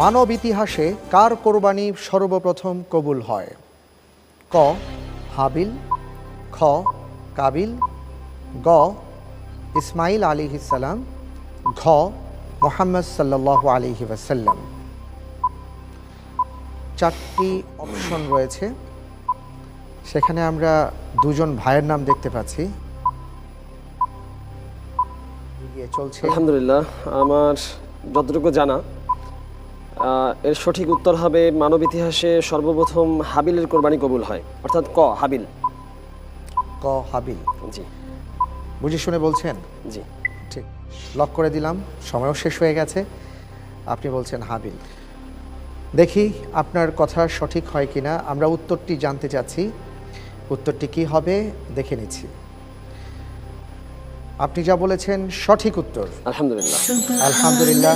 মানব ইতিহাসে কার কোরবানি সর্বপ্রথম কবুল হয়? ক হাবিল, খ কাবিল, গ ইসমাইল আলাইহিস সালাম, ঘ মুহাম্মদ সাল্লাল্লাহু আলাইহি ওয়াসাল্লাম। চারটি অপশন রয়েছে, সেখানে আমরা দুজন ভাইয়ের নাম দেখতে পাচ্ছি। এগিয়ে চলছে। আলহামদুলিল্লাহ, আমার যতটুকু জানা এর সঠিক উত্তর হবে মানব ইতিহাসে সর্বপ্রথম হাবিলের কোরবানি কবুল হয়, অর্থাৎ ক হাবিল। ক হাবিল। জি বুঝে শুনে বলছেন? জি। ঠিক, লক করে দিলাম। সময়ও শেষ হয়ে গেছে, আপনি বলছেন হাবিল। দেখি আপনার কথা সঠিক হয় কিনা, আমরা উত্তরটি জানতে চাচ্ছি। উত্তরটি কি হবে দেখে নিচ্ছি। আপনি যা বলেছেন সঠিক উত্তর। আলহামদুলিল্লাহ। আলহামদুলিল্লাহ।